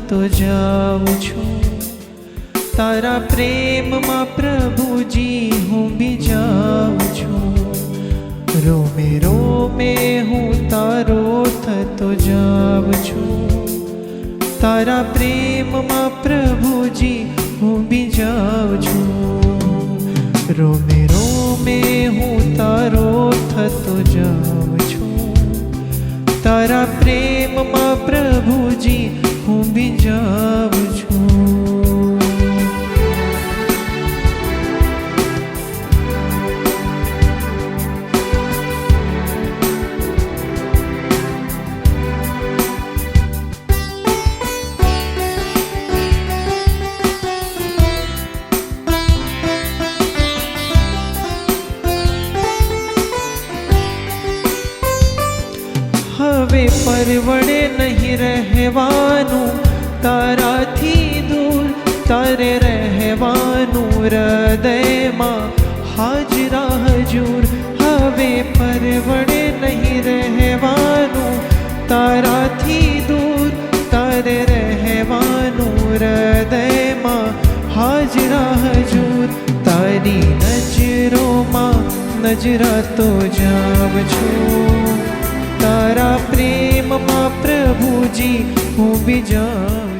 થતો જાઉં છું. તારા પ્રેમમાં પ્રભુજી હું બી જાઉં છું. રોમે રોમે હું તારો થતો જાઉં છું. તારા પ્રેમમાં પ્રભુજી હું બી જાઉં છું. રોમે રોમે હું તારો થતો જાઉં છું. તારા પ્રેમમાં પ્રભુજી હું બી જાઉં છું. હવે પરવડે નહીં રહેવાનું તારાથી દૂર. તારે રહેવાનું હૃદયમાં હાજરા હજૂર. હવે પરવડે નહીં રહેવાનું તારાથી દૂર. તારે રહેવાનું હૃદયમાં હાજરા હજૂર. તારી નજરોમાં નજરાતો જાઉં છું. તારા પ્રેમમાં પ્રભુજી હું બી જાઉં